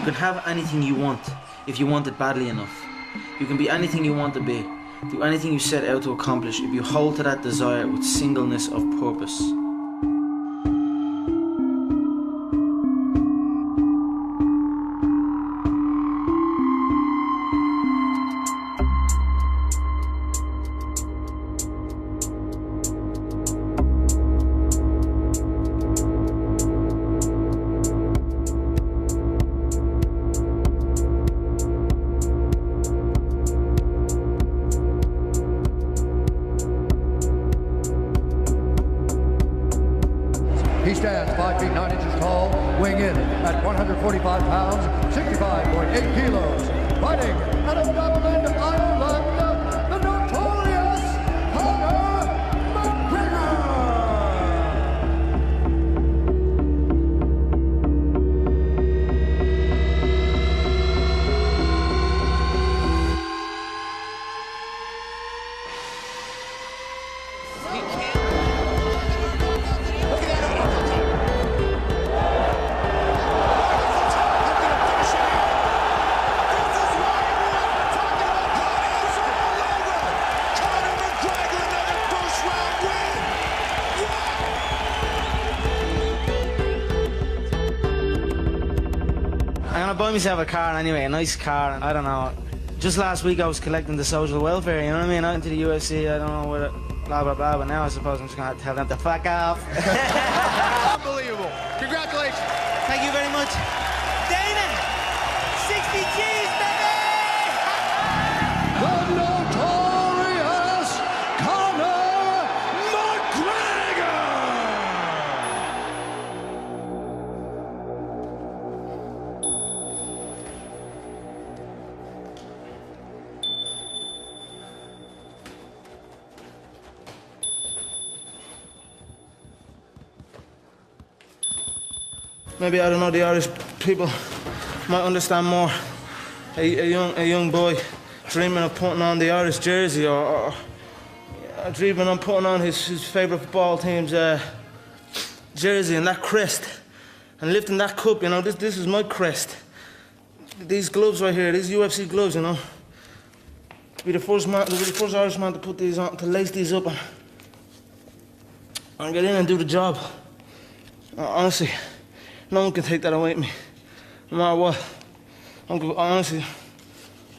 You can have anything you want if you want it badly enough. You can be anything you want to be. Do anything you set out to accomplish if you hold to that desire with singleness of purpose. He stands 5 feet 9 inches tall, weighing in at 145 pounds, 65.8 kilos, fighting out of Dublin, Ireland, the Notorious Conor McGregor! I'm gonna buy myself a car anyway, a nice car, and I don't know. Just last week I was collecting the social welfare, you know what I mean? Out into the UFC, I don't know what, blah blah blah, but now I suppose I'm just gonna have to tell them to fuck off. Unbelievable. Congratulations. Thank you very much. Dana! 60 G's, baby! The Notorious Conor McGregor! Maybe, I don't know, the Irish people might understand more. A young boy dreaming of putting on the Irish jersey or dreaming of putting on his favourite football team's jersey and that crest and lifting that cup, you know, this is my crest. These gloves right here, these UFC gloves, you know. To be the first Irish man to put these on, to lace these up and get in and do the job. Honestly, no one can take that away from me, no matter what. Honestly,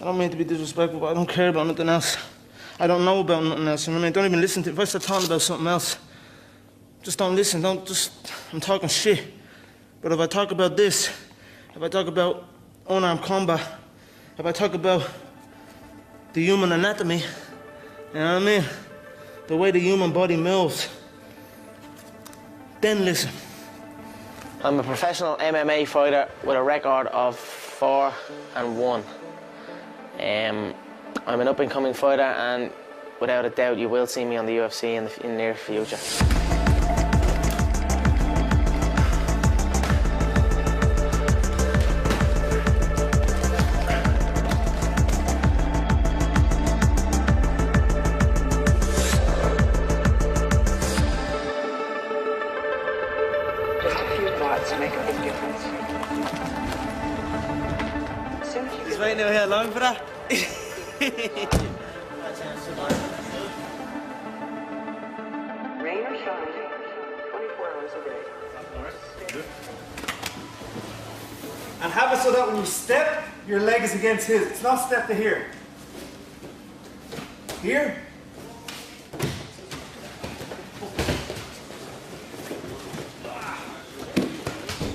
I don't mean to be disrespectful, but I don't care about nothing else. I don't know about nothing else, you know what I mean? Don't even listen to it. If I start talking about something else, just don't listen, I'm talking shit. But if I talk about this, if I talk about unarmed combat, if I talk about the human anatomy, you know what I mean? The way the human body moves, then listen. I'm a professional MMA fighter with a record of 4-1. I'm an up-and-coming fighter, and without a doubt, you will see me on the UFC in the near future. Just a few thoughts make a big difference. He's waiting out here long for that. Rain or shine, 24 hours a day. And have it so that when you step, your leg is against his. It's not step to here. Here.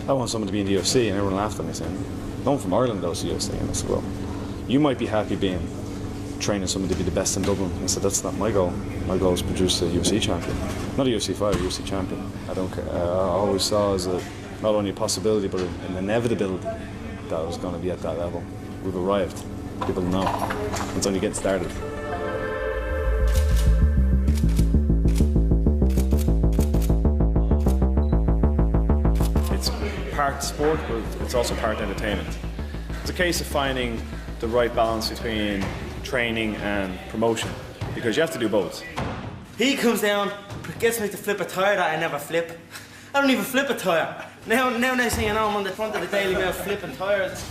I want someone to be in the UFC, and everyone laughed at me saying, "No one from Ireland goes to the UFC." And I said, "Well, you might be happy being training someone to be the best in Dublin." I said, "That's not my goal. My goal is to produce a UFC champion, not a UFC fighter, a UFC champion." I don't care. I always saw as not only a possibility but an inevitability that I was going to be at that level. We've arrived. People know. It's only getting started. Part sport, but it's also part entertainment. It's a case of finding the right balance between training and promotion, because you have to do both. He comes down, gets me to flip a tire that I never flip. I don't even flip a tire. Now next thing you know, I'm on the front of the Daily Mail flipping tyres.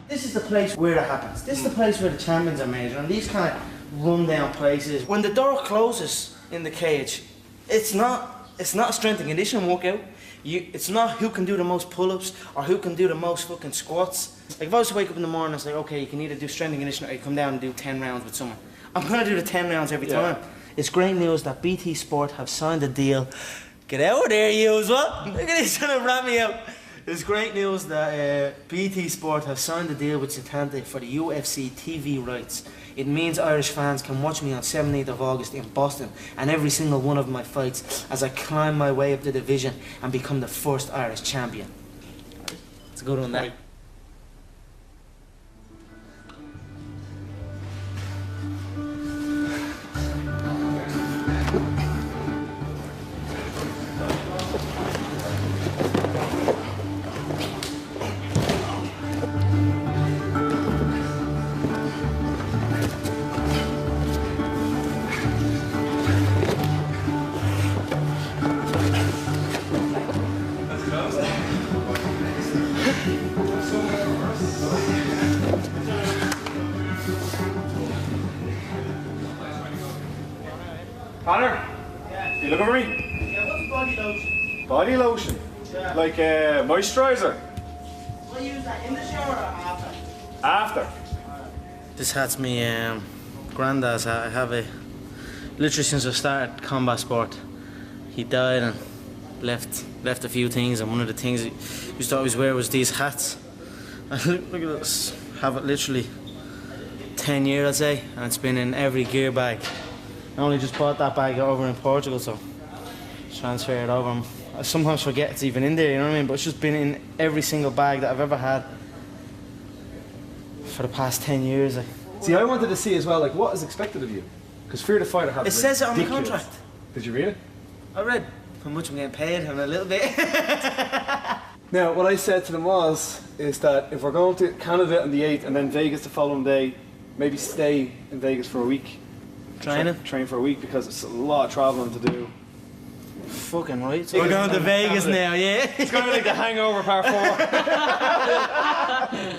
This is the place where it happens. This is the place where the champions are made. And these kind of run-down places. When the door closes in the cage, it's not a strength and conditioning workout. It's not who can do the most pull-ups or who can do the most fucking squats. Like if I was to wake up in the morning and say, okay, you can either do strength and conditioning or you come down and do 10 rounds with someone. I'm gonna do the 10 rounds every time. It's great news that BT Sport have signed a deal. Get out of there, yous, what? Look at this trying to ram me out. It's great news that BT Sport have signed a deal with Satante for the UFC TV rights. It means Irish fans can watch me on 17th of August in Boston and every single one of my fights as I climb my way up the division and become the first Irish champion. It's a good one, that. Conor? You looking for me? Yeah, what's body lotion? Body lotion? Yeah. Like moisturiser? Will I use that in the shower or after? After. This hat's me granddad's hat. I have it literally since I started combat sport. He died and left a few things, and one of the things he used to always wear was these hats. Look at this. Have it literally 10 years, I'd say, and it's been in every gear bag. I only just bought that bag over in Portugal, so transfer it over. I sometimes forget it's even in there, you know what I mean? But it's just been in every single bag that I've ever had for the past 10 years. See, I wanted to see as well, like, what is expected of you? Because Fear the Fighter has It says it on the ridiculous. contract. Did you read it? I read how much I'm getting paid and a little bit. Now, what I said to them is that if we're going to Canada on the 8th and then Vegas the following day, maybe stay in Vegas for a week. Training? Train for a week because it's a lot of travelling to do. Fucking right. So we're going to Vegas now, yeah? It's going to be like the Hangover Part 4.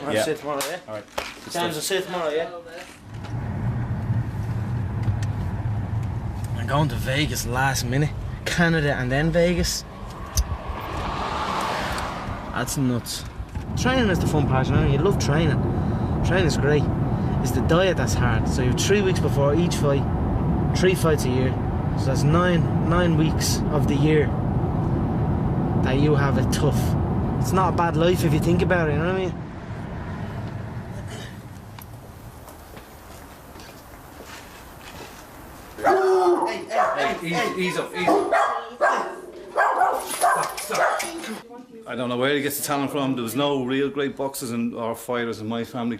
I'll see you tomorrow, yeah? Alright. James, I'll see you tomorrow, yeah? I'm going to Vegas last minute. Canada and then Vegas. That's nuts. Training is the fun part, you know? You love training. Training's great. It's the diet that's hard. So you have 3 weeks before each fight, 3 fights a year. So that's nine weeks of the year that you have it tough. It's not a bad life if you think about it, you know what I mean? Ease up. Stop. I don't know where he gets the talent from. There was no real great boxers or fighters in my family.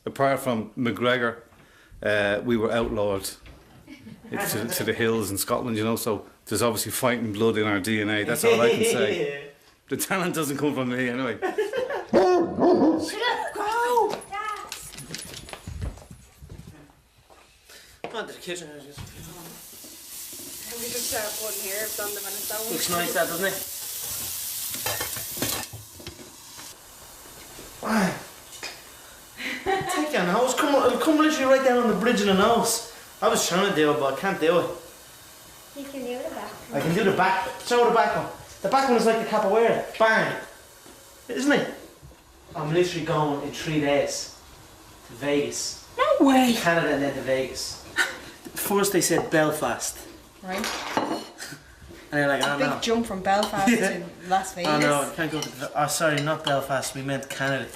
Apart from McGregor, we were outlawed to the hills in Scotland, you know, so there's obviously fighting blood in our DNA. That's all I can say. The talent doesn't come from me anyway. Go! Come on to the kitchen. We just start putting herbs on them and it's all Looks nice, that, doesn't it? Wow. Take your nose. It'll come literally right down on the bridge of the nose. I was trying to do it, but I can't do it. You can do the back. I can do the back. Show the back one. The back one is like the capoeira. Bang! Isn't it? I'm literally going in 3 days to Vegas. No way! Canada and then to Vegas. First they said Belfast. Right. And they're like, I don't know. Big jump from Belfast to Las Vegas. Oh no, I can't go to. Oh, sorry, not Belfast. We meant Canada.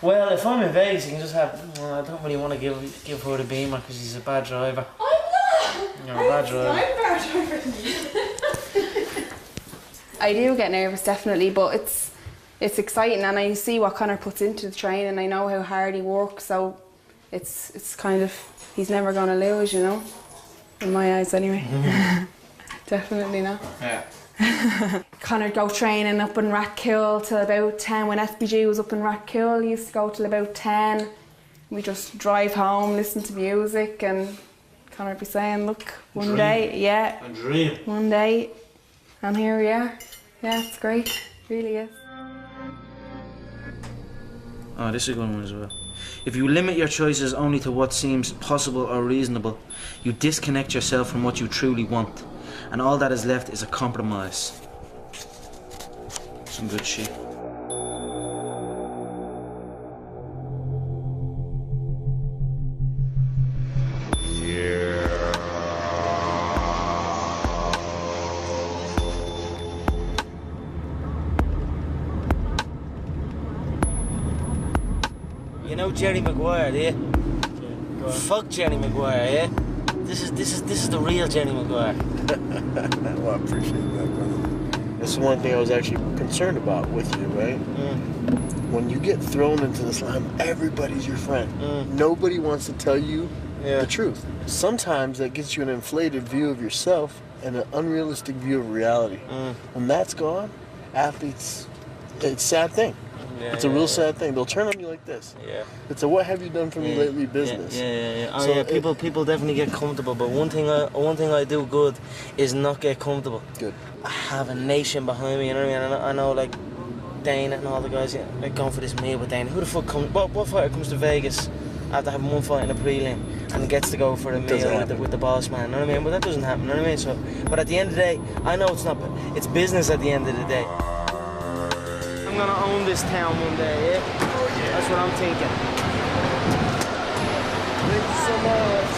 Well, if I'm in Vegas, you can just have. Well, I don't really want to give her the beamer because she's a bad driver. I'm not. You're a bad driver. I'm bad driver. I do get nervous, definitely, but it's exciting, and I see what Conor puts into the training. I know how hard he works, so it's kind of he's never going to lose, you know. In my eyes, anyway. Definitely not. Yeah. Conor go training up in Rathkill till about 10. When FBG was up in Rathkill, he used to go till about 10. We just drive home, listen to music, and Conor would be saying, look, one day, yeah, A dream. one day And here we are. Yeah, it's great. It really is. Oh, this is a good one as well. If you limit your choices only to what seems possible or reasonable, you disconnect yourself from what you truly want, and all that is left is a compromise. Some good shit. You know Jerry Maguire, do you? Fuck Jerry Maguire, yeah? This is the real Jerry Maguire. Well, I appreciate that, brother. That's the one thing I was actually concerned about with you, right? When you get thrown into the slime, everybody's your friend. Nobody wants to tell you the truth. Sometimes that gets you an inflated view of yourself and an unrealistic view of reality. When that's gone, athletes, it's a sad thing. It's a real sad thing. They'll turn on you like this. It's a "what have you done for me lately" business. Oh, so people definitely get comfortable, but one thing I do good is not get comfortable. Good. I have a nation behind me, you know what I mean? I know like Dana and all the guys, like going for this meal with Dana. Who the fuck comes? What fighter comes to Vegas after having one fight in a prelim and gets to go for a meal with the boss man? You know what I mean? But that doesn't happen. You know what I mean? So, but at the end of the day, I know it's not. It's business at the end of the day. I'm gonna own this town one day, yeah? Oh, yeah. That's what I'm thinking. Thank you so much.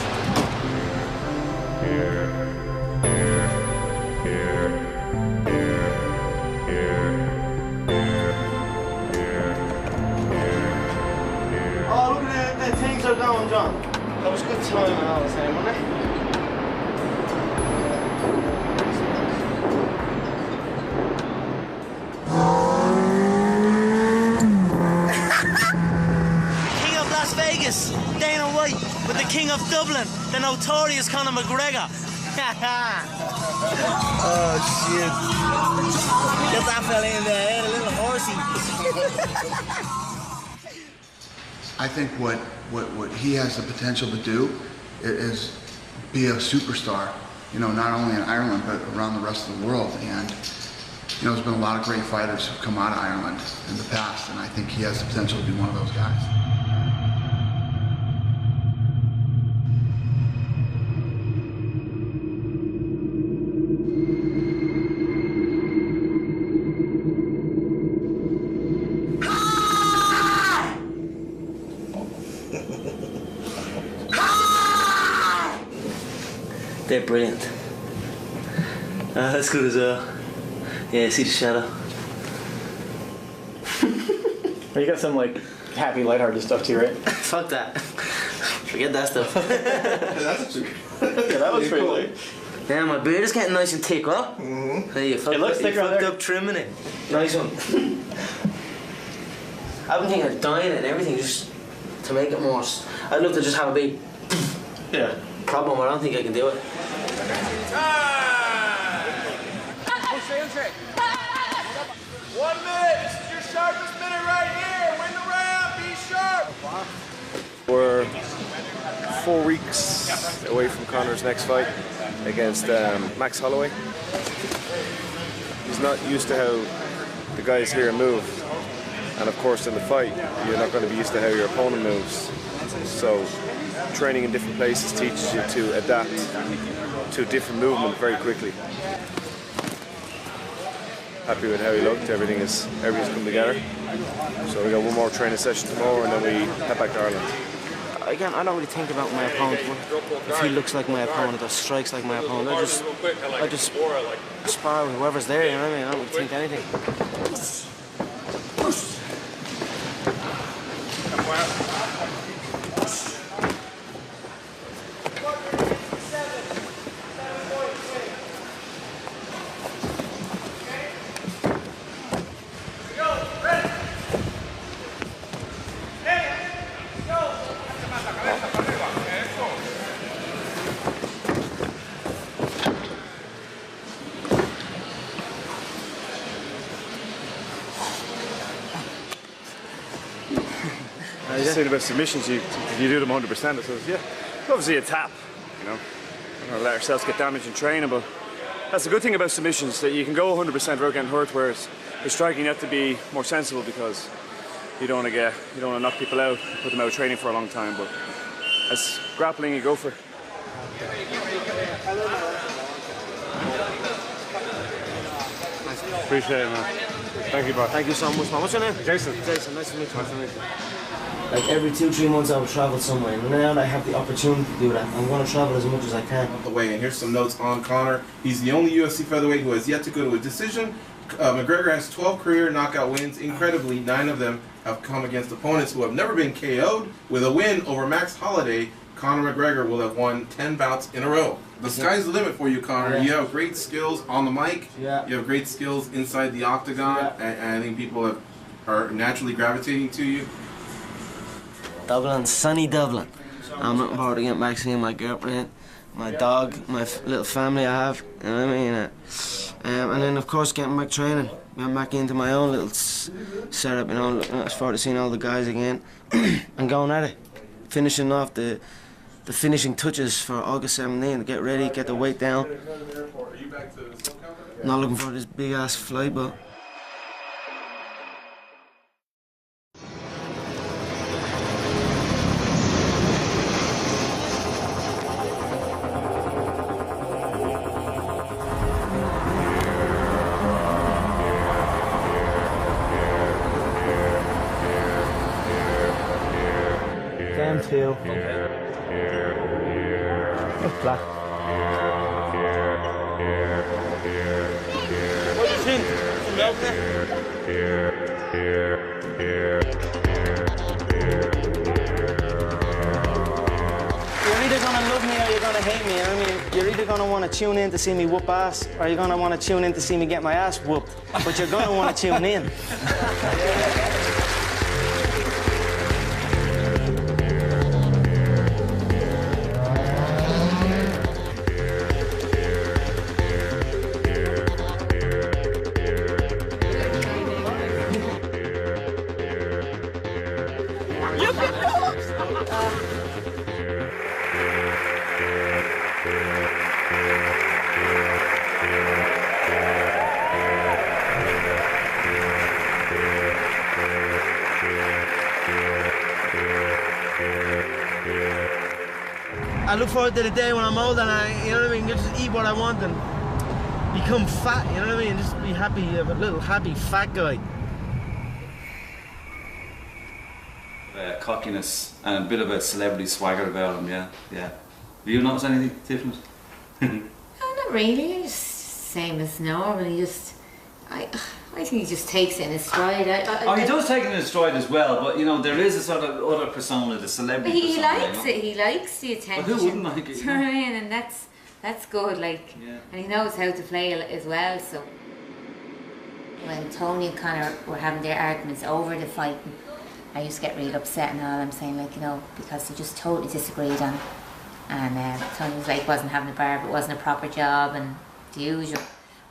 Oh, look at the things are going, John. That was good timing all the time, wasn't it? Dana White with the King of Dublin, the Notorious Conor McGregor. Oh shit. Get that fella in there, a little horsey. I think what he has the potential to do is be a superstar, you know, not only in Ireland but around the rest of the world. And you know, there's been a lot of great fighters who've come out of Ireland in the past, and I think he has the potential to be one of those guys. They're brilliant. That's good as well. Yeah, see the shadow. You got some like happy, lighthearted stuff too, right? Fuck that. Forget that stuff. Yeah, that was pretty cool. Yeah, my beard is getting nice and thick, what? Hey, you fucked up trimming it. Nice one. I've been thinking of dyeing it and everything just to make it more. I'd love to just have a big problem, but I don't think I can do it. One minute. This is your sharpest minute right here. Win the round. Be sharp. We're 4 weeks away from Conor's next fight against Max Holloway. He's not used to how the guys here move, and of course in the fight you're not going to be used to how your opponent moves. So training in different places teaches you to adapt to a different movement very quickly. Happy with how he looked. Everything's come together. So we got one more training session tomorrow, and then we head back to Ireland. Again, I don't really think about my opponent. If he looks like my opponent or strikes like my opponent, I just spar with whoever's there. You know what I mean? I don't really think anything. Saying about submissions, you do them 100%. So yeah, obviously a tap. You know, we're gonna let ourselves get damaged in training, but That's the good thing about submissions, that you can go 100% without getting hurt, whereas with striking you have to be more sensible because you don't want to knock people out, put them out of training for a long time. But as grappling, you go for. Appreciate it, man. Thank you, bro. Thank you so much, man. What's your name? Jason. Jason, nice to meet you. Nice to meet you. Like every 2-3 months I would travel somewhere, and now that I have the opportunity to do that, I'm going to travel as much as I can. Away, and here's some notes on Conor. He's the only UFC featherweight who has yet to go to a decision. McGregor has 12 career knockout wins. Incredibly, 9 of them have come against opponents who have never been KO'd. With a win over Max Holloway, Conor McGregor will have won 10 bouts in a row. The sky's the limit for you, Conor. Yeah. You have great skills on the mic. Yeah. You have great skills inside the octagon, and I think people are naturally gravitating to you. Dublin, sunny Dublin. I'm looking forward to getting back seeing my girlfriend, my dog, my little family I have, you know what I mean? And then of course getting back training, getting back into my own little setup, you know, looking forward to seeing all the guys again and going at it. Finishing off the finishing touches for August 17th, to get ready, get the weight down. Not looking for this big ass flight, but them too. That's black. What do you think? Some milk there? You're either gonna love me or you're gonna hate me. I mean, you're either gonna want to tune in to see me whoop ass, or you're gonna want to tune in to see me get my ass whooped. But you're gonna want to tune in. I look forward to the day when I'm old and you know what I mean, just eat what I want and become fat, you know what I mean, just be happy, a little happy fat guy. Cockiness and a bit of a celebrity swagger about him, yeah. Have you noticed anything different? No, not really, just same as normal, I think he just takes it in his stride. He does take it in his stride as well, but you know, there is a sort of other persona, the celebrity he persona. likes it, he likes the attention. But who wouldn't like it? Do you know what I mean? And that's good, like, and he knows how to play it as well, so. When Tony and Conor were having their arguments over the fighting, I used to get really upset and all. I'm saying, like, you know, because they just totally disagreed on it. And Tony was like, wasn't having a barb, it wasn't a proper job, and the usual.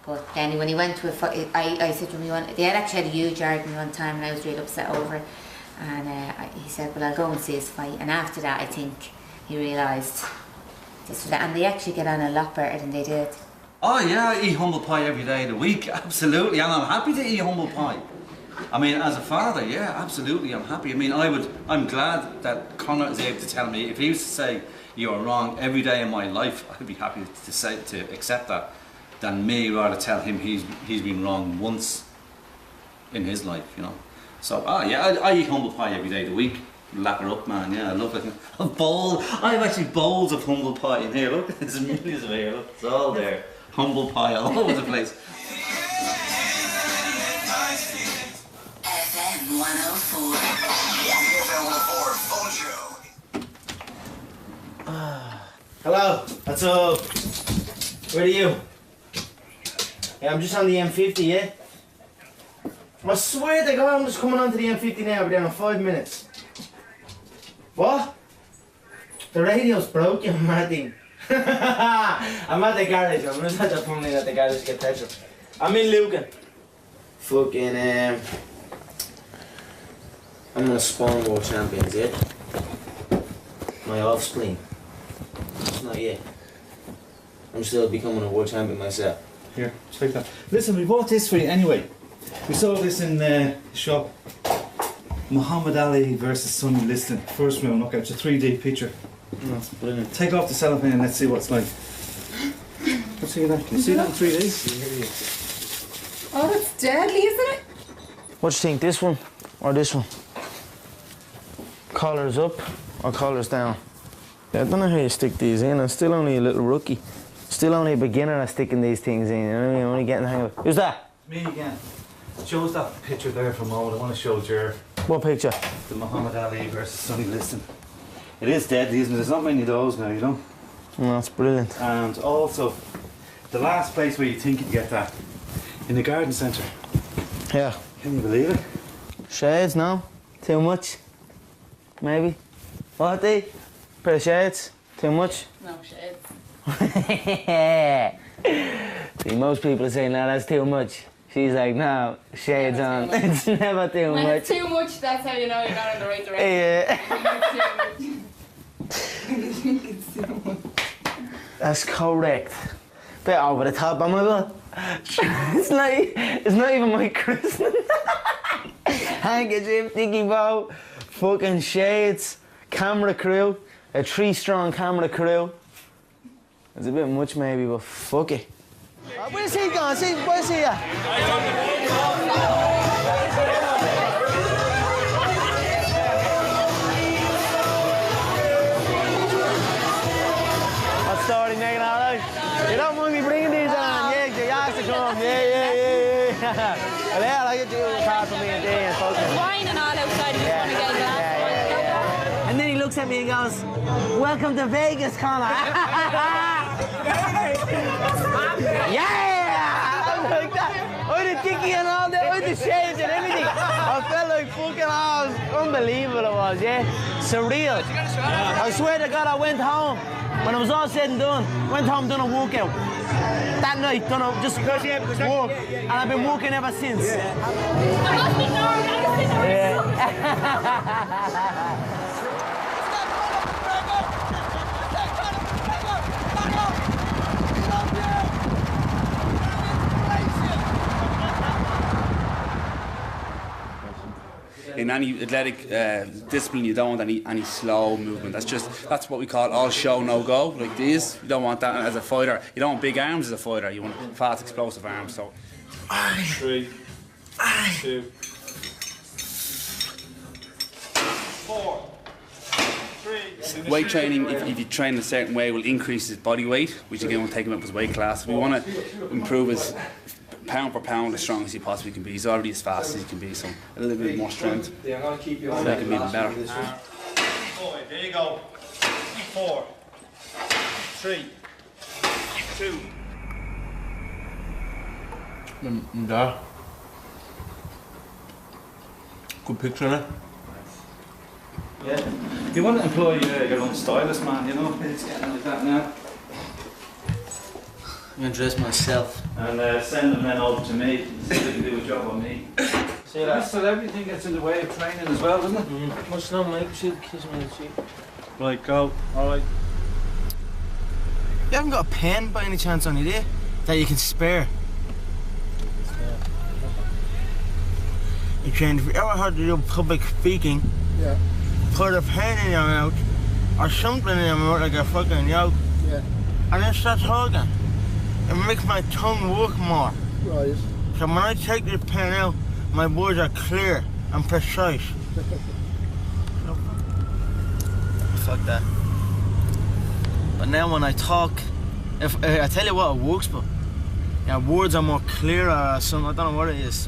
But then when he went to a fight, I said to him, they had actually had a huge argument one time and I was really upset over it. And he said, well, I'll go and see his fight. And after that, I think he realised this was that. And they actually get on a lot better than they did. Oh yeah, I eat humble pie every day of the week, absolutely. And I'm happy to eat humble pie. I mean, as a father, yeah, absolutely, I'm happy. I mean, I'm glad that Conor is able to tell me, if he was to say, you're wrong every day of my life, I'd be happy to accept that, than me rather tell him he's been wrong once in his life, you know. So, yeah, I eat humble pie every day of the week. Lap her up, man, yeah, I love it. I have actually bowls of humble pie in here, look, there's millions of here, look, it's all there. Humble pie all over the place. FM 104. FM 104 phone show. Hello, what's up? Where are you? Yeah, I'm just on the M50, yeah? I swear to God, I'm just coming onto the M50 now, I'll be there in 5 minutes. What? The radio's broke, you mad thing. I'm at the garage, I'm just at the pumping at the garage to get petrol. I'm in Lucan. Fucking, I'm gonna spawn world champions, yeah? My offspring. Not yet. I'm still becoming a world champion myself. Here, take that. Listen, we bought this for you anyway. We saw this in the shop. Muhammad Ali versus Sonny Liston. First round knockout. It's a 3D picture. That's brilliant. Take off the cellophane and let's see what it's like. Let's see that. Can you see that in 3D? Oh, that's deadly, isn't it? What do you think, this one or this one? Collars up or collars down? Yeah, I don't know how you stick these in. I'm still only a little rookie. Still only a beginner at sticking these things in. You know what I mean? I'm only getting the hang of it. Who's that? Me again. Show us that picture there from Owen. I want to show Jer. What picture? The Muhammad Ali versus Sonny Liston. It is deadly, isn't it? There's not many of those now, you know? No, that's brilliant. And also, the last place where you think you'd get that, in the garden centre. Yeah. Can you believe it? Shades, no? Too much? Maybe? What, D? Pair of shades? Too much? No shades. See, most people are saying, no, that's too much. She's like, no, shades on. It's never too When much. it's too much, that's how you know you're not in the right direction. Yeah. That's correct. Bit over the top, am I good? It's not even my christening. Handkerchief, dicky bow, fucking shades, camera crew, a 3-strong camera crew. It's a bit much maybe, but fuck it. Where's he going? Where's he at? What's the story, Megan? All right? You don't mind me bringing these on? Yeah, you asked to come. Yeah. Well, yeah, I'll get you a card for me and Dee and folks. Wine and all outside if you want to get a glass. And then he looks at me and goes, welcome to Vegas, Conor. Yeah! I'm like that. With the dicky and all that, with the shades and everything. I felt like fucking unbelievable it was, yeah? Surreal. I swear to God, I went home. When it was all said and done, went home, done a walkout. That night, done a, just walk. And I've been walking ever since. Yeah. In any athletic discipline, you don't want any slow movement. That's what we call all show no go. Like these, you don't want that as a fighter. You don't want big arms as a fighter. You want fast, explosive arms. So, 3, 2, 4, 3. Weight training, if you train a certain way, will increase his body weight, which again will take him up his weight class. We want to improve his pound per pound as strong as he possibly can be. He's already as fast as he can be, so a little bit more strength. I'm going to keep you on make him even better. There you go. 4, 3, 2. There. Good picture, innit? Yeah. You want to employ your own stylist, man, you know? It's getting like that now. I'm gonna dress myself. And send them then over to me so they can do a job on me. See that? So everything gets in the way of training as well, doesn't it? What's no, mate? Should kiss me in the cheek. Right, go. Alright. You haven't got a pen by any chance on you, do you? That you can spare? You can, if you ever heard to do public speaking, Yeah. put a pen in your mouth or something in your mouth like a fucking yoke, Yeah. and then start talking. It makes my tongue work more. Right. So when I take this pen out, my words are clear and precise. Fuck that. But now when I talk, if I tell you what, it works, but yeah, words are more clear or something. I don't know what it is.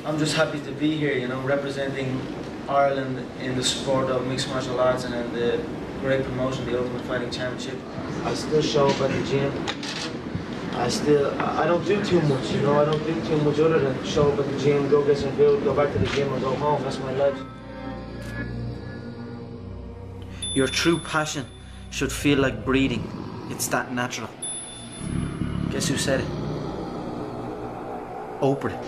I'm just happy to be here, you know, representing Ireland in the sport of mixed martial arts and in the great promotion, the Ultimate Fighting Championship. I still show up at the gym. I don't do too much, you know, I don't do too much other than show up at the gym, go get some food, go back to the gym and go home. That's my life. Your true passion should feel like breathing. It's that natural. Guess who said it? Oprah.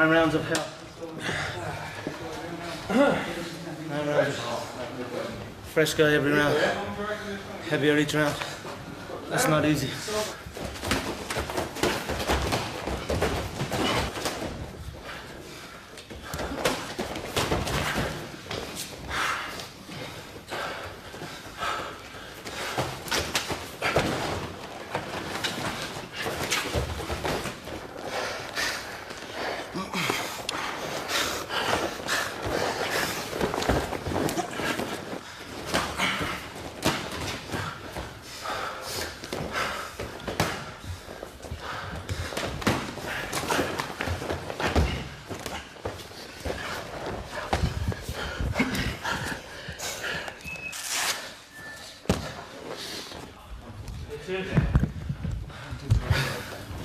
9 rounds of hell. 9 rounds of hell. Fresh guy every round. Heavier each round. That's not easy.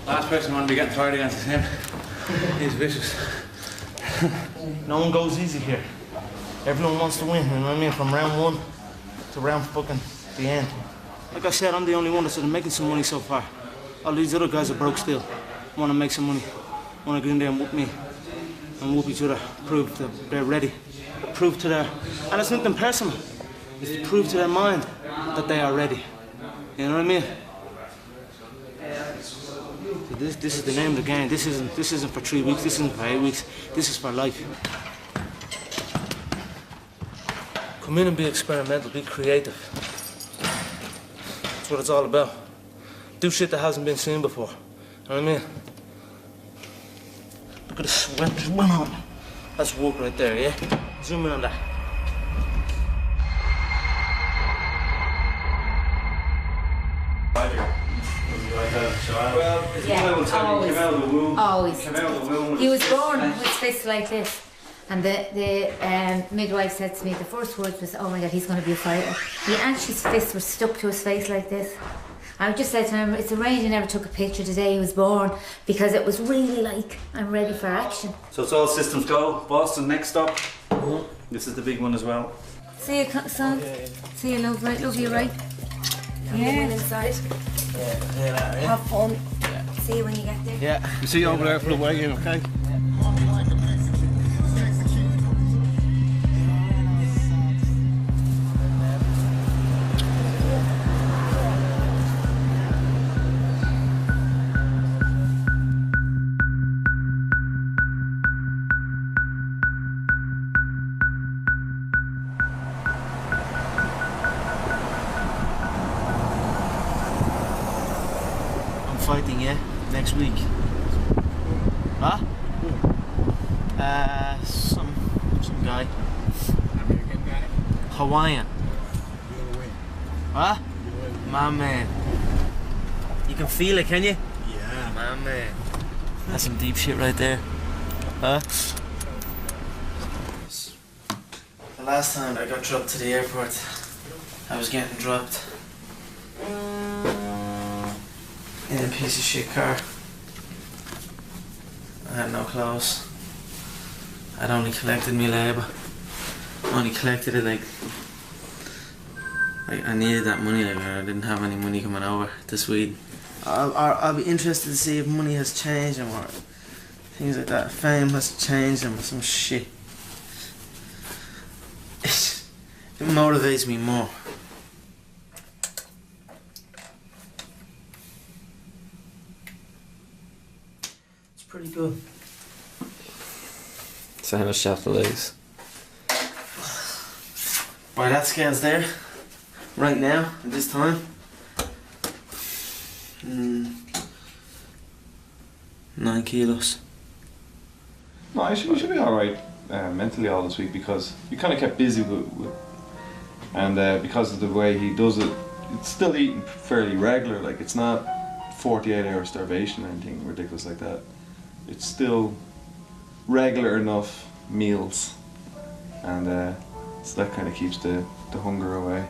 Last person wanted to get tired against him. He's vicious. No one goes easy here. Everyone wants to win, you know what I mean? From round 1 to round fucking the end. Like I said, I'm the only one that's making some money so far. All these other guys are broke still. Want to make some money. Want to go in there and whoop me. And whoop each other. Prove that they're ready. Prove to their... And it's nothing personal. It's to prove to their mind that they are ready. You know what I mean? So this is the name of the game. This isn't for 3 weeks. This isn't for 8 weeks. This is for life. Come in and be experimental. Be creative. That's what it's all about. Do shit that hasn't been seen before. You know what I mean? Look at the sweat just went on. That's work right there, yeah? Zoom in on that. Always. He was born with fists like this. And the midwife said to me, the first words was, oh my God, he's going to be a fighter. He actually, his fists were stuck to his face like this. I just said to him, it's a range, I never took a picture the day he was born because it was really like, I'm ready for action. So it's all systems go. Boston, next stop. This is the big one as well. See you, son. See you, love. Right, love you, right? Yeah. Inside. Have fun. See you when you get there. Yeah. See you over there for the weigh-in, okay? Fighting, yeah? Next week. Huh? Some guy. American guy? Hawaiian. You'll win. Huh? My man. You can feel it, can you? Yeah. My man. That's some deep shit right there. Huh? The last time I got dropped to the airport, I was getting dropped in a piece of shit car. I had no clothes. I'd only collected my labour. Only collected it like I needed that money, like I didn't have any money coming over to Sweden. I'll be interested to see if money has changed and what things like that. Fame has changed and some shit. It motivates me more. Pretty good. So how much do you have to lose? By that scale's there, right now, at this time. 9 kilos. No, you should be alright mentally all this week because you kind of kept busy and because of the way he does it, it's still eating fairly regular, like it's not 48-hour starvation or anything ridiculous like that. It's still regular enough meals, and so that kind of keeps the hunger away.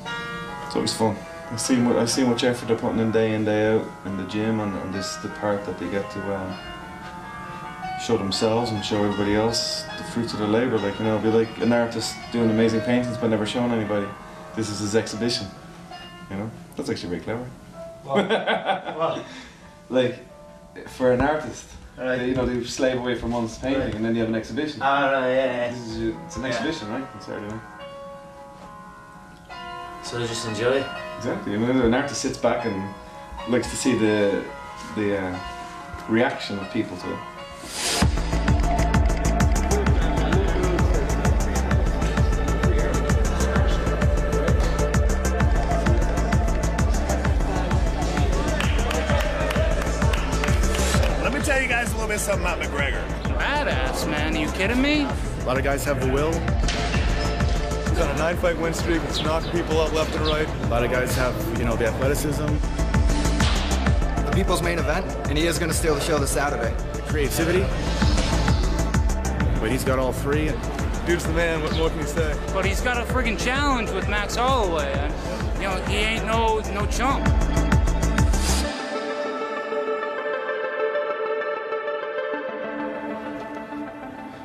It's always fun. I've seen much effort they're putting in day out in the gym, and this is the part that they get to show themselves and show everybody else the fruits of their labour. Like, you know, it'd be like an artist doing amazing paintings but never showing anybody. This is his exhibition. You know, that's actually very clever. What? Like, for an artist, Right. They slave away for months painting, right. And then you have an exhibition. Yeah. It's an exhibition, right? On Saturday night. So they just enjoy it. Exactly. An artist sits back and likes to see the reaction of people to it. Let me tell you guys a little bit something about McGregor. Badass, man. Are you kidding me? A lot of guys have the will. He's on a 9-fight win streak. He's knocking people out left and right. A lot of guys have, the athleticism. The people's main event, and he is going to steal the show this Saturday. Creativity. But he's got all three. And dude's the man. What more can you say? But he's got a friggin' challenge with Max Holloway. And, he ain't no chump.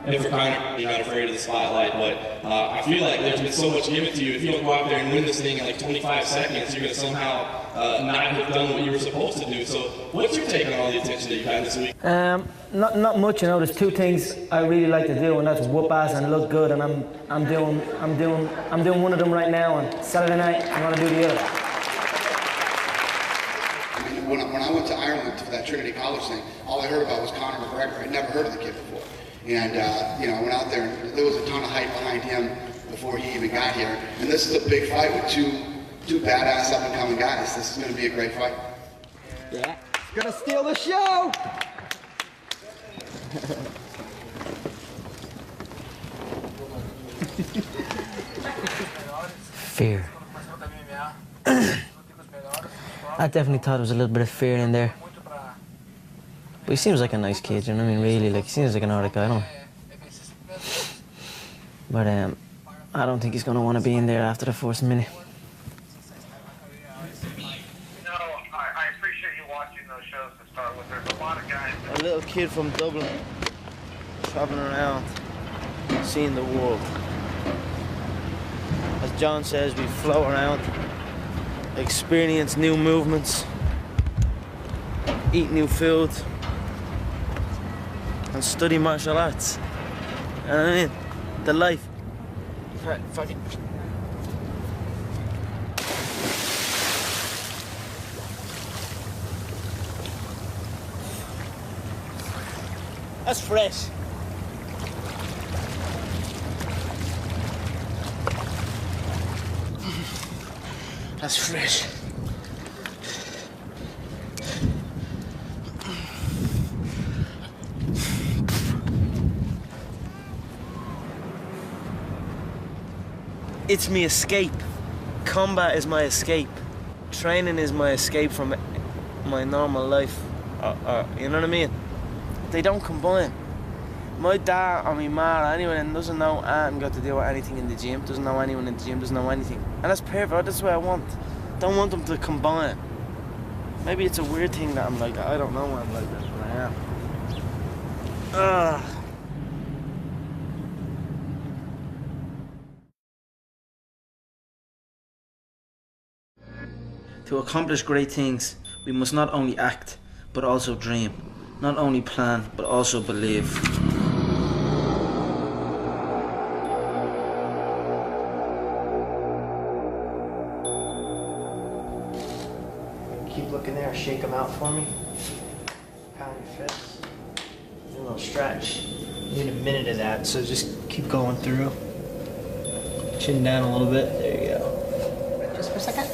And for Conor, you're not afraid of the spotlight, but I feel like there's been so much given to you. If you don't go out there and win this thing in like 25 seconds, you're going to somehow not have done what you were supposed to do. So what's your take on all the attention that you've had this week? Not much, There's two things I really like to do, and that's whoop ass and look good. And I'm doing one of them right now. And Saturday night, I'm gonna do the other. When I went to Ireland for that Trinity College thing, all I heard about was Conor McGregor. I'd never heard of the kid before. And, I went out there and there was a ton of hype behind him before he even got here. And this is a big fight with two badass up and coming guys. This is going to be a great fight. Yeah. He's going to steal the show! Fear. I definitely thought there was a little bit of fear in there. But he seems like a nice kid, you know what I mean? Really, he seems like an alright guy, don't he? But I don't think he's gonna want to be in there after the first minute. I appreciate you watching those shows to start with. There's a lot of guys. A little kid from Dublin, traveling around, seeing the world. As John says, we float around, experience new movements, eat new food, and study martial arts. You know what I mean? The life. Right, fuck it. That's fresh. That's fresh. It's my escape. Combat is my escape. Training is my escape from my normal life. You know what I mean? They don't combine. My dad or my ma or anyone doesn't know anything got to do with anything in the gym, doesn't know anyone in the gym, doesn't know anything. And that's perfect, that's what I want. Don't want them to combine. Maybe it's a weird thing that I'm like that. I don't know why I'm like that, but I am. To accomplish great things, we must not only act, but also dream. Not only plan, but also believe. Keep looking there, shake them out for me. Pound your fists. Do a little stretch. You need a minute of that, so just keep going through. Chin down a little bit. There you go. Just for a second.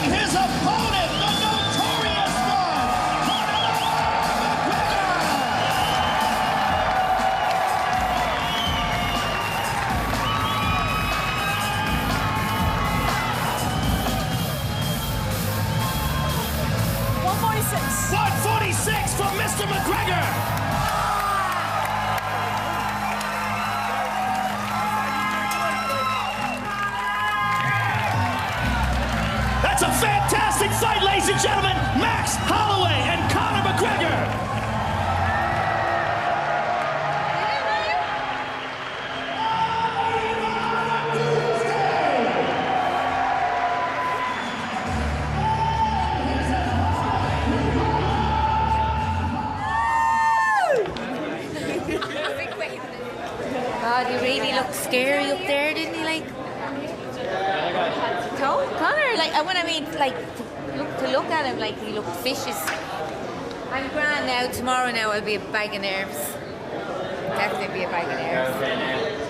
His opponent, the Notorious one, Conor McGregor! when I mean, like, to look at him, like, he looked vicious. I'm grand now. Tomorrow now I'll be a bag of nerves. Definitely be a bag of nerves.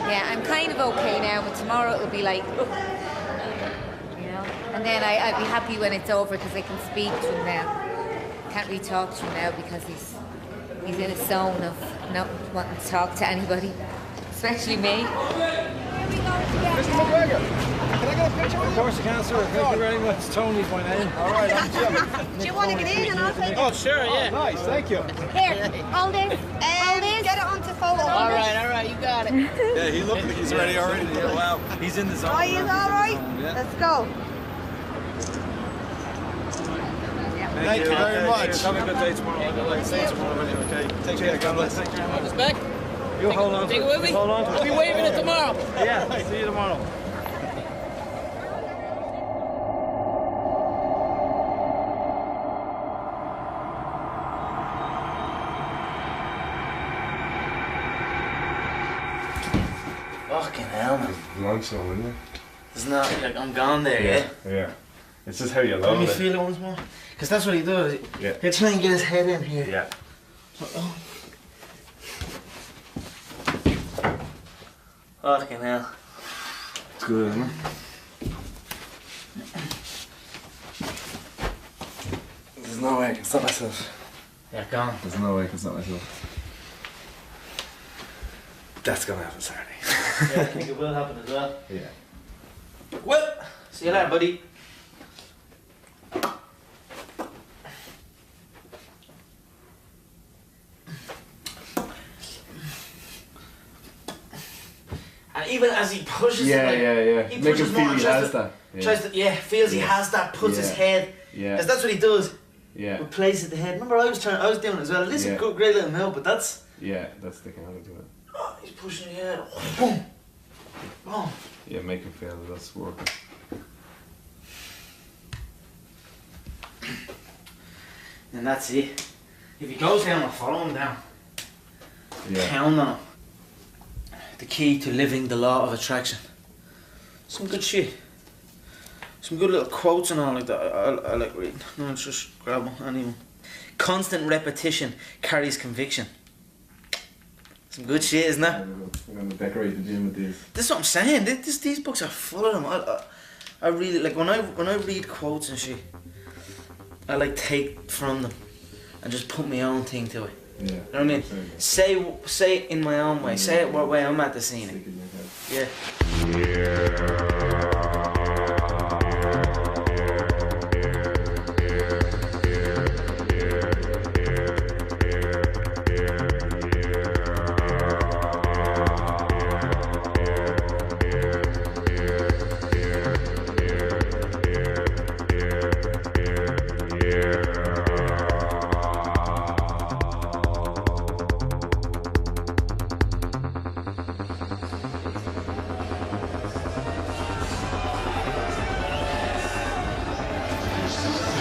Yeah, I'm kind of okay now, but tomorrow it'll be like, you know. And then I'll be happy when it's over because I can speak to him now. Can't really talk to him now because he's in a zone of not wanting to talk to anybody, especially me. Mr. McGregor, can I get a picture with you? Of course you can, sir. Thank you very much. Tony's my name. All right, I'm Jim. Do you want to get in and I'll take it? Oh, sure, yeah. Oh, nice, thank you. Here, hold this. Hold this. Get it onto photo. All right, you got it. Yeah, he looked like he's already. Yeah, wow, he's in the zone. Oh, he's all right? Yeah. Let's go. Thank you very much. Have a good day tomorrow. I'd like to see you tomorrow anyway, okay? Take care, God bless. Respect. You hold on. Take it with me. Hold on. I'll be waving it tomorrow. Yeah, see you tomorrow. Fucking hell, man. Long so, isn't it? It's not like I'm gone there, yeah? Yeah. It's just how you Let love me it. feel it once more. Because that's what he does. Yeah. He'll try and get his head in here. Yeah. Oh. Fucking hell. It's good, isn't it? There's no way I can stop myself. Yeah, gone. There's no way I can stop myself. That's gonna happen Saturday. Yeah, I think it will happen as well. Yeah. Well, see you later, buddy. And even as he pushes Yeah, it, like, yeah. he Make pushes him more feel and he tries has to, that. tries to, feels he has that, puts his head, Yeah. because that's what he does. Yeah. Replace it the head. Remember, I was doing it as well. This is a good, great little move, but that's. Yeah, that's the kind of do it. Oh, he's pushing the head. Boom. Boom. Yeah, make him feel that that's working. And that's it. If he goes down, I'll follow him down. Yeah. Count on him. The key to living the law of attraction. Some good shit. Some good little quotes and all like that. I like reading. No, it's just grab one, anyone. Constant repetition carries conviction. Some good shit, isn't it? I'm gonna decorate the gym with these. This is what I'm saying. These books are full of them. I really like when I read quotes and shit. I like take from them and just put my own thing to it. Yeah. You know what I mean? Say it in my own way. Say it what way I'm at the scene. Yeah.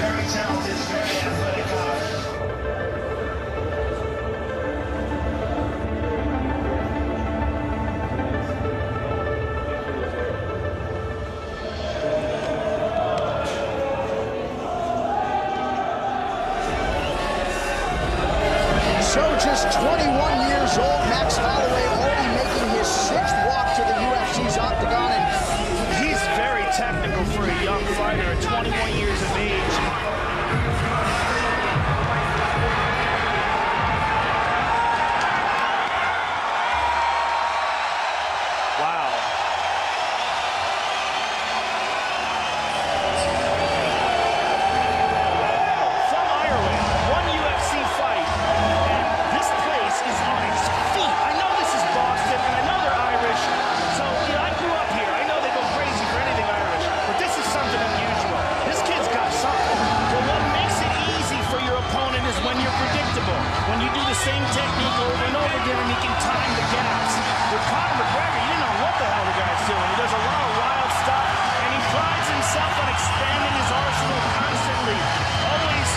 Very talented, very athletic guy. So just 21 years old, Max Holloway already making his 6th walk to the UFC's octagon. And he's very technical for a young fighter at 21 years of age. Wow. From Ireland, one UFC fight, and this place is on its feet. I know this is Boston, and I know they're Irish, so you know, I grew up here. I know they go crazy for anything Irish, but this is something unusual. This kid's got something. But what makes it easy for your opponent is when you're predictable. When you do the same technique over and over again, and he can time the gaps. With Conor McGregor, you don't know what the hell the guy's doing. He does a lot of wild stuff, and he prides himself on expanding his arsenal constantly. Always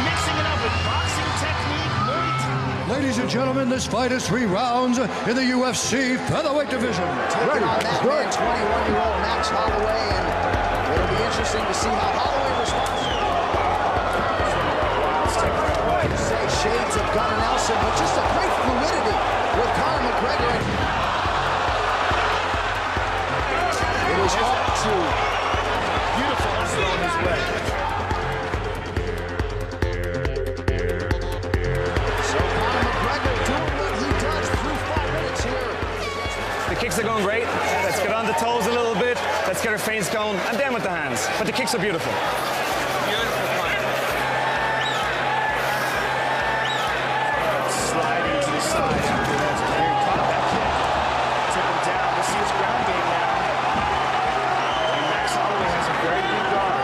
mixing it up with boxing technique, Muay Thai. Ladies and gentlemen, this fight is 3 rounds in the UFC featherweight division. taking on that man, 21-year-old Max Holloway, and it'll be interesting to see how brains going, and then with the hands. But the kicks are beautiful. Sliding to the side after that's very caught that kick. Tip him down. This is his ground game now. And Max Holloway has a very good guard.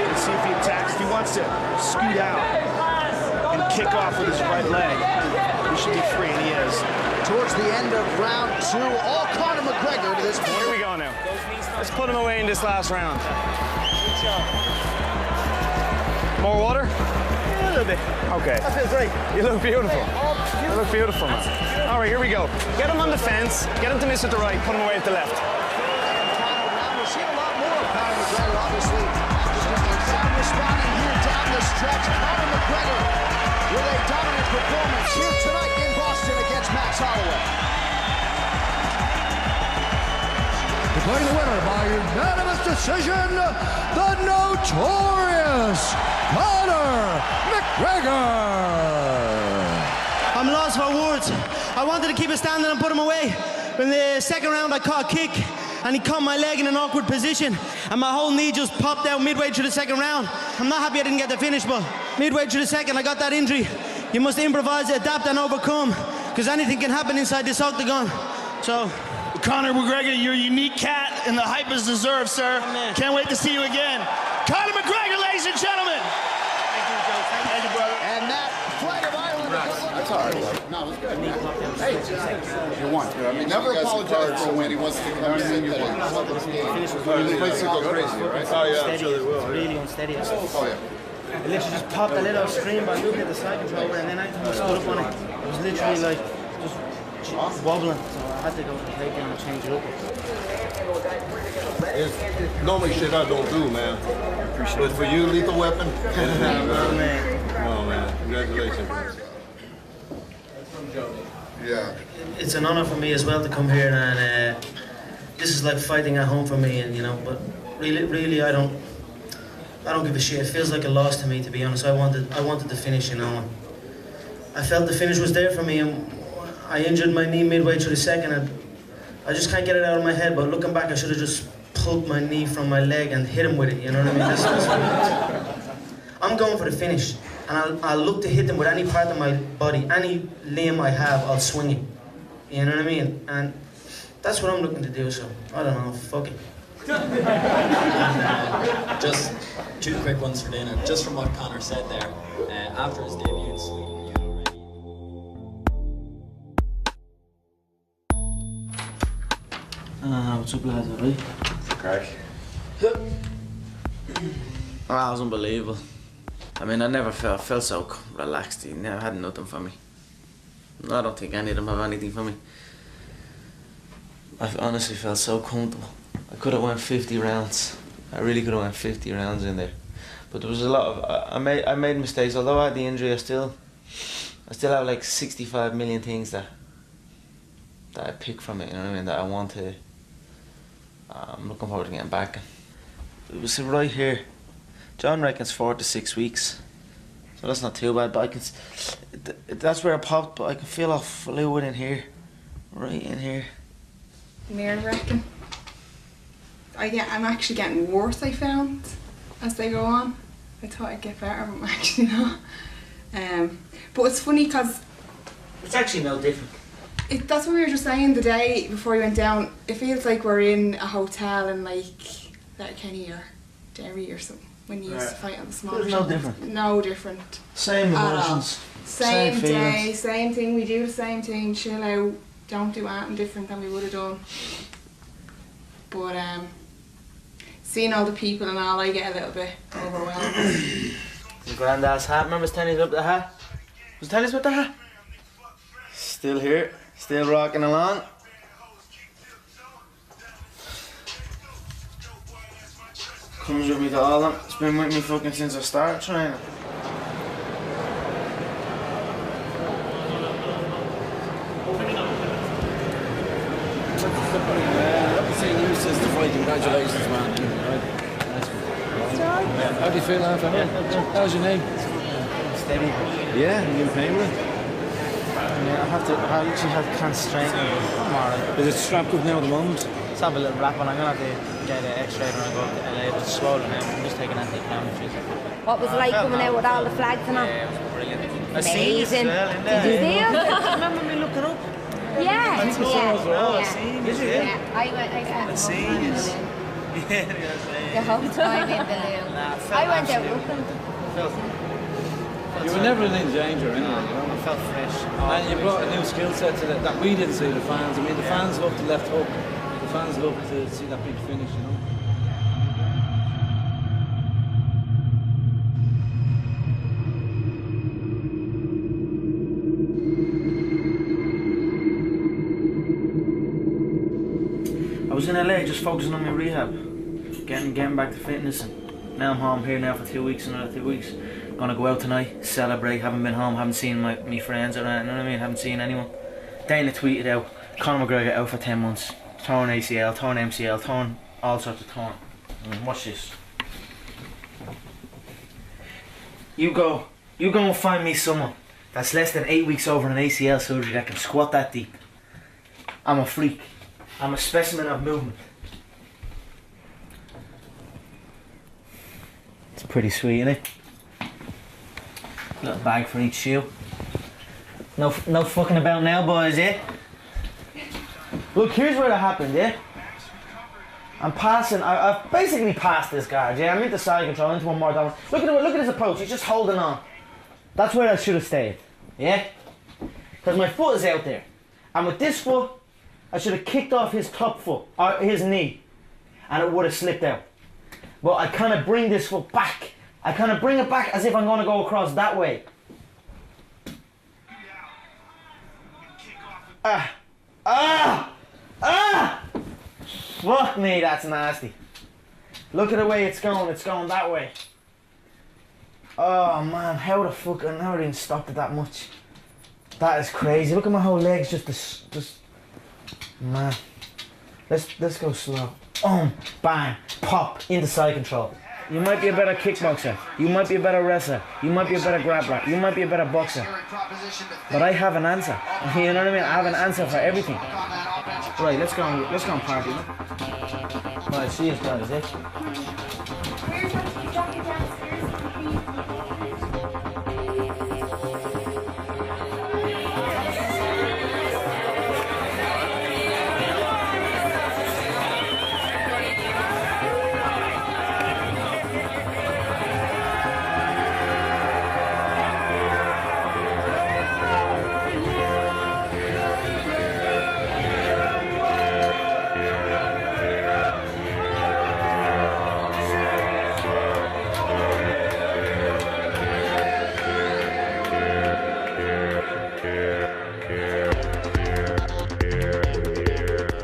Let's see if he attacks. If he wants to scoot out and kick off with his right leg, he should be free, and he is. Towards the end of round 2, all Conor McGregor to this point. Here we go now. Let's put him away in this last round. More water? Yeah, a little bit. Okay. That feels great. You look beautiful. You look beautiful, man. All right, here we go. Get him on the fence. Get him to miss at the right. Put him away at the left. We're seeing a lot more of Conor McGregor, obviously. Sound responding here down the stretch. Conor McGregor with a dominant performance here tonight in Boston against Max Holloway. Declaring the winner by unanimous decision, the Notorious Conor McGregor. I'm lost for words. I wanted to keep it standing and put him away. In the second round, I caught a kick, and he caught my leg in an awkward position, and my whole knee just popped out midway through the second round. I'm not happy I didn't get the finish, but midway through the second, I got that injury. You must improvise, adapt, and overcome, because anything can happen inside this octagon. So, Conor McGregor, you're a unique cat, and the hype is deserved, sir. Can't wait to see you again. Conor McGregor, ladies and gentlemen. Thank you, brother. And that flight of Ireland. That's all right. No, it's good. Hey, you won. I mean, never apologize for when he wants to come in. You won. The place will go crazy, right? Oh, yeah, I'm sure they will. Really unsteady. Oh, yeah. It literally just popped a little screen by looking at the side controller, and then I stood up on it. It was literally like just wobbling, so I had to go to the takedown and change it up. It's normally shit I don't do, man. But for you, lethal weapon. Oh, man. Oh, man. Congratulations. Yeah. It's an honor for me as well to come here, and this is like fighting at home for me, and but really, I don't give a shit. It feels like a loss to me, to be honest. I wanted the finish, and I felt the finish was there for me, and I injured my knee midway through the second, and I just can't get it out of my head. But looking back, I should have just pulled my knee from my leg and hit him with it. You know what I mean? I'm going for the finish, and I'll look to hit them with any part of my body, any limb I have, I'll swing it. You know what I mean? And that's what I'm looking to do. So I don't know. Fuck it. Just two quick ones for Dana. Just from what Conor said there, after his debut in Sweden. What's up, lads? All right? Crack. That was unbelievable. I mean, I never felt so relaxed. He never had nothing for me. I don't think any of them have anything for me. I honestly felt so comfortable. I could have went 50 rounds. I really could have went 50 rounds in there. But there was a lot of I made mistakes. Although I had the injury, I still have like 65 million things that I pick from it. You know what I mean? That I want to. I'm looking forward to getting back. It was right here. John reckons 4 to 6 weeks, so that's not too bad. But I can. That's where it popped. But I can feel a fluid in here, right in here. Nerve wracking. I'm actually getting worse, I found, as they go on. I thought I'd get better, but I'm actually not. But it's funny because it's actually no different. That's what we were just saying the day before we went down. It feels like we're in a hotel in like Letterkenny or Derry or something when you used to fight on the smaller It's no shows. different. No different. Same emotions. Same day, feelings. same thing. We do the same thing. Chill out. Don't do anything different than we would have done. But seeing all the people and all, I get a little bit overwhelmed. Your granddad's hat. Remember Tenny's up the hat? Was Tenny's with the hat? Still here. Still rocking along. Comes with me to all of them. It's been with me fucking since I started training. Congratulations, man. How do you feel after that? How's your name? Steady. Yeah, you in pain with it? Yeah, I literally can't straighten it. I'm alright. Is it strapped up now at the moment? Let's have a little wrap on. I'm gonna have to get an X-ray when I go up to LA. It was swollen out. I'm just taking anti-inflammatories. What was it like coming out with all the flags and all? Yeah, it was brilliant. Amazing. Did you see it? Remember me looking up? Yeah. That's what I was seeing you. Yeah. I went seeing you. the whole time in the loo. I went out looking. You were never in danger anyway. I felt fresh. And you brought a new skill set to that we didn't see, the fans. I mean, the fans love the left hook. The fans love to see that big finish, you know. I was in LA just focusing on my rehab, getting back to fitness, and now I'm home here now for 2 weeks, another 2 weeks. Gonna go out tonight, celebrate, haven't been home, haven't seen my friends around, you know what I mean, haven't seen anyone. Dana tweeted out, Conor McGregor out for 10 months, torn ACL, torn MCL, torn all sorts of torn. Watch this. You go and find me someone that's less than 8 weeks over an ACL surgery that can squat that deep. I'm a freak. I'm a specimen of movement. It's pretty sweet, isn't it? Little bag for each shoe. No fucking about now, boys, yeah? Look, here's what happened, yeah? I'm passing, I've basically passed this guard, yeah? I'm into side control, into one more down. Look at his approach, he's just holding on. That's where I should have stayed, yeah? Because my foot is out there. And with this foot, I should have kicked off his top foot, or his knee, and it would have slipped out. But I kind of bring this foot back. I kind of bring it back as if I'm going to go across that way. Fuck me, that's nasty. Look at the way it's going that way. Oh man, how the fuck, I never even stopped it that much. That is crazy. Look at my whole legs, just man. Let's go slow. Bang, pop, into side control. You might be a better kickboxer. You might be a better wrestler. You might be a better grappler. You might be a better boxer. But I have an answer. You know what I mean? I have an answer for everything. Right, let's go and party. Right, see you guys, eh?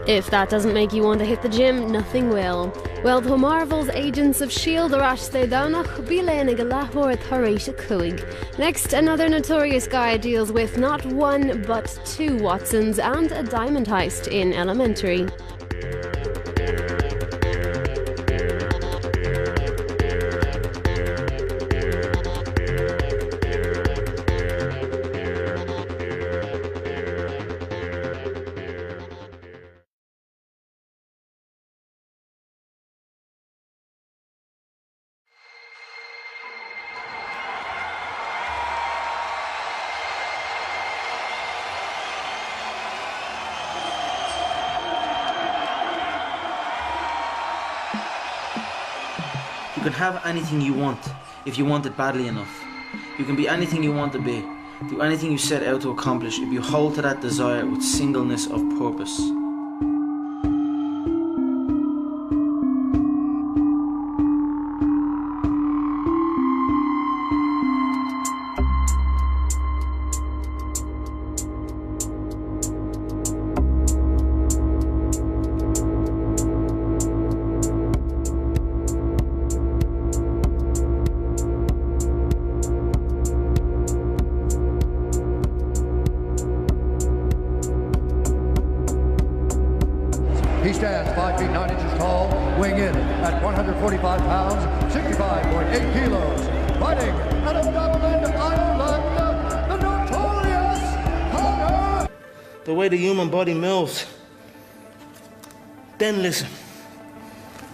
If that doesn't make you want to hit the gym, nothing will. Well, the Marvel's Agents of S.H.I.E.L.D. are at Stedonach, Bilenig Lahor Tharisha Kuig. Next, another notorious guy deals with not one but two Watsons and a diamond heist in Elementary. You can have anything you want if you want it badly enough. You can be anything you want to be. Do anything you set out to accomplish if you hold to that desire with singleness of purpose. He stands 5 feet 9 inches tall, weighing in at 145 pounds, 65.8 kilos, fighting out of Dublin, Ireland, the Notorious Conor! The way the human body moves. Then listen.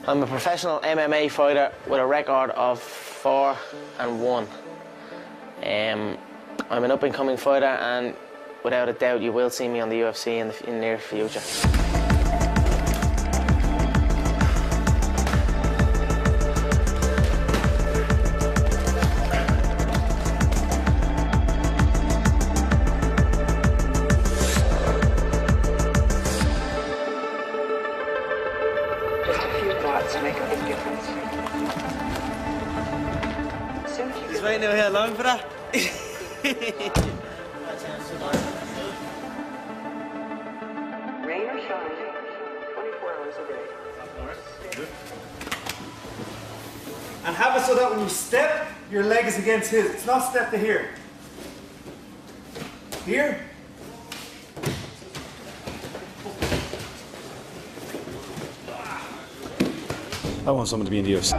I'm a professional MMA fighter with a record of 4-1. I'm an up-and-coming fighter, and without a doubt you will see me on the UFC in the near future. Just a few thoughts make a big difference. He's waiting out here long for that. Rain or shine, 24 hours a day. And have it so that when you step, your leg is against his. It's not step to here. Here. I want someone to be in the UFC.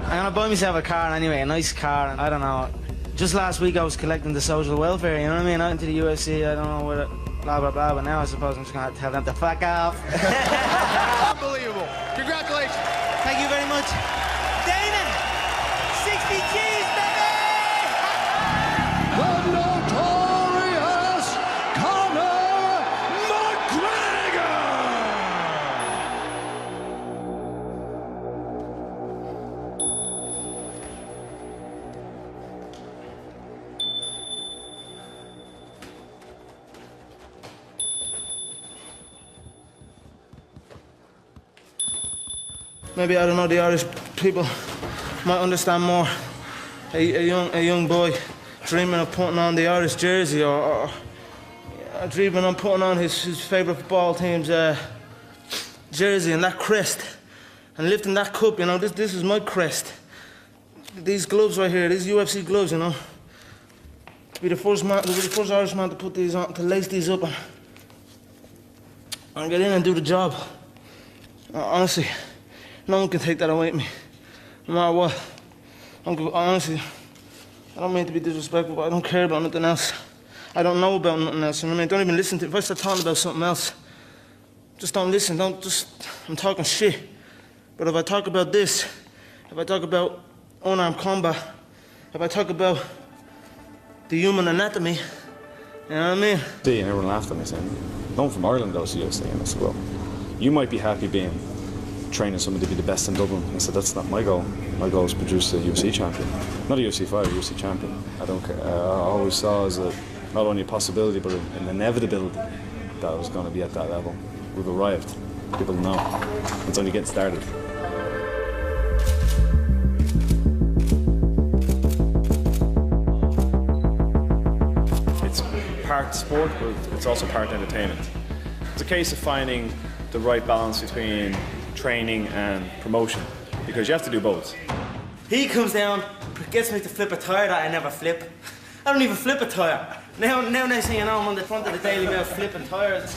I'm gonna buy myself a car anyway, a nice car, and I don't know. Just last week I was collecting the social welfare, you know what I mean? Out into the UFC, I don't know what, blah blah blah, but now I suppose I'm just gonna have to tell them to fuck off. Unbelievable. Congratulations. Thank you very much. Dana! 60 G's, baby! The Notorious Conor McGregor! Maybe, I don't know, the Irish people might understand more. A young boy dreaming of putting on the Irish jersey, or dreaming of putting on his favourite football team's jersey and that crest, and lifting that cup, you know, this is my crest. These gloves right here, these UFC gloves, you know. To be the first Irish man to put these on, to lace these up and get in and do the job. Honestly, no one can take that away from me, no matter what. Honestly, I don't mean to be disrespectful, but I don't care about nothing else. I don't know about nothing else. I mean, don't even listen to it. If I start talking about something else, just don't listen. I'm talking shit. But if I talk about this, if I talk about unarmed combat, if I talk about the human anatomy, you know what I mean? See, and everyone laughed at me saying, "No one from Ireland goes to UFC." And I said, "Well, you might be happy being training someone to be the best in Dublin." I said, "That's not my goal. My goal is to produce a UFC champion. Not a UFC fighter, a UFC champion." I don't care. I always saw as not only a possibility, but an inevitability that I was going to be at that level. We've arrived. People know. It's only getting started. It's part sport, but it's also part entertainment. It's a case of finding the right balance between training and promotion, because you have to do both. He comes down, gets me to flip a tire that I never flip. I don't even flip a tire. Now next thing you know, I'm on the front of the Daily Mail flipping tires.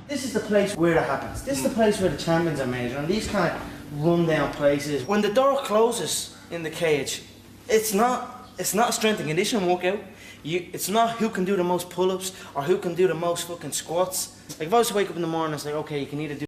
This is the place where it happens. This is the place where the champions are made, and these kind of run-down places. When the door closes in the cage, it's not a strength and conditioning workout. It's not who can do the most pull-ups or who can do the most fucking squats. Like if I was to wake up in the morning and say, okay, you can either do